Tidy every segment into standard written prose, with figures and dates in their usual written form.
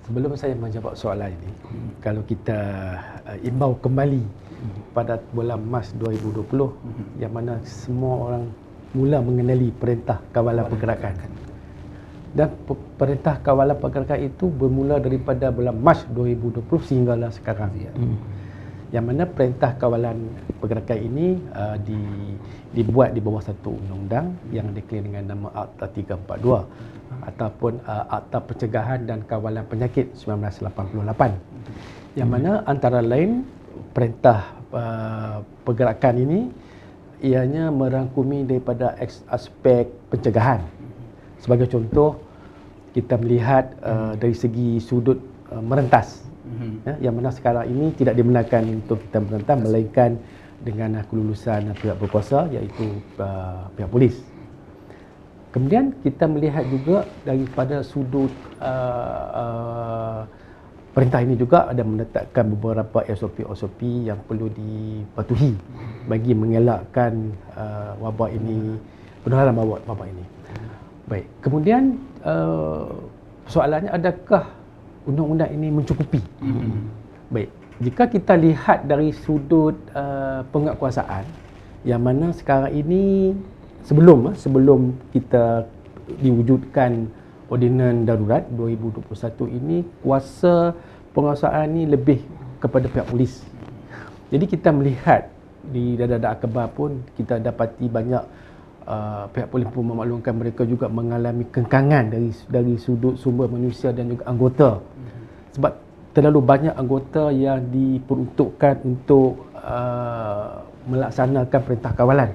Sebelum saya menjawab soalan ini, kalau kita imbau kembali pada bulan Mac 2020, yang mana semua orang mula mengenali Perintah Kawalan Pergerakan. Dan Perintah Kawalan Pergerakan itu bermula daripada bulan Mac 2020 sehinggalah sekarang. Yang mana Perintah Kawalan Pergerakan ini dibuat di bawah satu undang-undang yang diklaim dengan nama Akta 342 ataupun Akta Pencegahan dan Kawalan Penyakit 1988. Yang mana antara lain Perintah Pergerakan ini ianya merangkumi daripada aspek pencegahan. Sebagai contoh, kita melihat dari segi sudut merentas, yang mana sekarang ini tidak dibenarkan untuk kita merentas melainkan dengan kelulusan pihak berkuasa, iaitu pihak polis. Kemudian kita melihat juga daripada sudut perintah ini juga ada menetapkan beberapa SOP yang perlu dipatuhi bagi mengelakkan wabak ini, penularan wabak ini. Baik, kemudian soalannya, adakah undang-undang ini mencukupi? Baik, jika kita lihat dari sudut penguatkuasaan, yang mana sekarang ini sebelum kita diwujudkan Ordinan Darurat 2021 ini, kuasa penguasaan ini lebih kepada pihak polis. Jadi kita melihat di Data Akhbar pun kita dapati banyak pihak polis pun memaklumkan mereka juga mengalami kengkangan dari sudut sumber manusia dan juga anggota. Sebab terlalu banyak anggota yang diperuntukkan untuk melaksanakan perintah kawalan.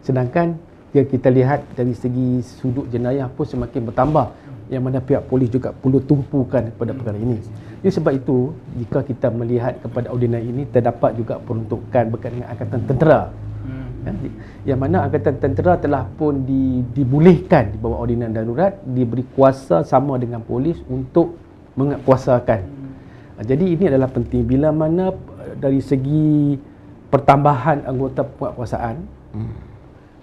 Sedangkan jika kita lihat dari segi sudut jenayah pun semakin bertambah, yang mana pihak polis juga perlu tumpukan kepada perkara ini. Jadi sebab itu, jika kita melihat kepada ordinan ini, terdapat juga peruntukan berkaitan dengan Angkatan Tentera. Yang mana Angkatan Tentera telah pun dibolehkan di bawah Ordinan Darurat, diberi kuasa sama dengan polis untuk menguatkuasakan. Jadi ini adalah penting. Bila mana dari segi pertambahan anggota penguatkuasaan,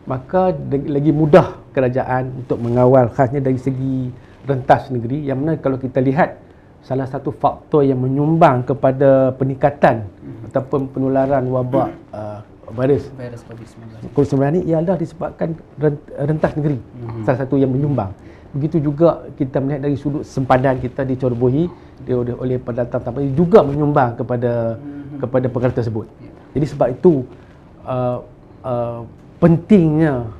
maka lagi mudah kerajaan untuk mengawal, khasnya dari segi rentas negeri, yang mana kalau kita lihat salah satu faktor yang menyumbang kepada peningkatan ataupun penularan wabak virus COVID-19 ini ialah disebabkan rentas negeri, salah satu yang menyumbang. Begitu juga kita melihat dari sudut sempadan kita dicerobohi oleh pendatang tanpa juga menyumbang kepada perkara tersebut. Jadi sebab itu pentingnya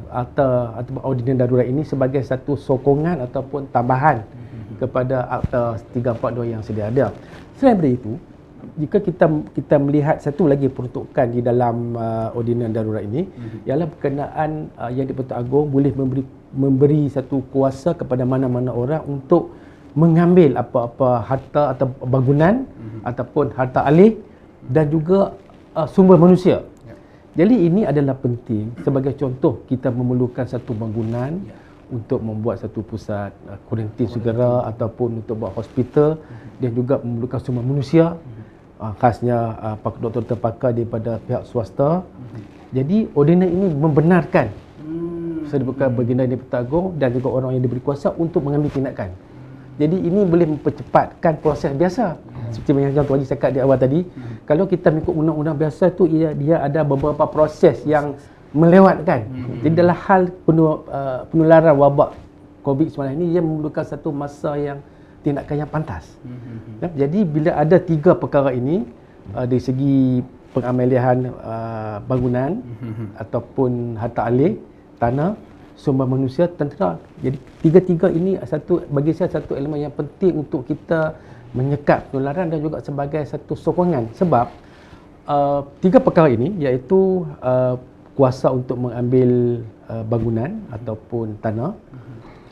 Akta ataupun Ordinan Darurat ini sebagai satu sokongan ataupun tambahan kepada Akta 342 yang sedia ada. Selain daripada itu, jika kita melihat satu lagi peruntukan di dalam Ordinan Darurat ini, ialah berkenaan yang di-Pertuan Agong boleh memberi satu kuasa kepada mana-mana orang untuk mengambil apa-apa harta atau bangunan ataupun harta alih dan juga sumber manusia. Jadi ini adalah penting. Sebagai contoh, kita memerlukan satu bangunan untuk membuat satu pusat kuarantin segera ataupun untuk buat hospital, dan juga memerlukan sumber manusia, khasnya doktor terpakar daripada pihak swasta. Jadi ordinan ini membenarkan sedangkan baginda di-Pertuan Agong dan juga orang yang diberi kuasa untuk mengambil tindakan. Jadi ini boleh mempercepatkan proses biasa. Seperti yang Tuan Haji cakap di awal tadi, kalau kita mengikut undang-undang biasa tu, dia ada beberapa proses yang melewatkan. Jadi dalam hal penularan wabak COVID-19 ini, dia memerlukan satu masa yang tindakan yang pantas. Jadi bila ada tiga perkara ini, dari segi pengamalian bangunan ataupun harta alih, tanah, sumber manusia, tentera. Jadi tiga-tiga ini bagi saya satu elemen yang penting untuk kita menyekat penularan dan juga sebagai satu sokongan. Sebab tiga perkara ini, iaitu kuasa untuk mengambil bangunan ataupun tanah,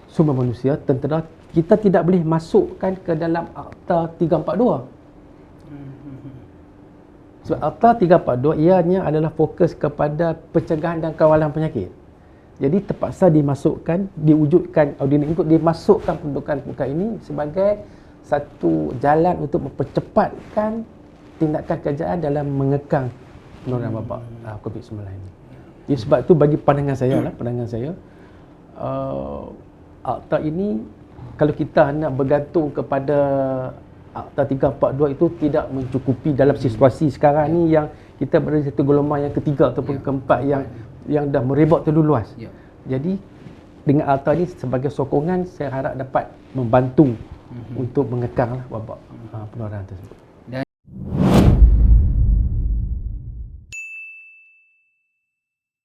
sumber manusia, tentera, kita tidak boleh masukkan ke dalam Akta 342. Sebab Akta 342 ianya adalah fokus kepada pencegahan dan kawalan penyakit. Jadi terpaksa diwujudkan ordinan untuk dimasukkan pendudukan ini sebagai satu jalan untuk mempercepatkan tindakan kerajaan dalam mengekang penularan wabak COVID-19 ini. Jadi sebab itu bagi pandangan saya, akta ini kalau kita nak bergantung kepada Akta 342 itu tidak mencukupi dalam situasi sekarang ni yang kita berada di satu gelombang yang ketiga ataupun keempat yang dah merebak terlalu luas. Jadi dengan Akta ni sebagai sokongan, saya harap dapat membantu untuk mengekang wabak penularan tersebut.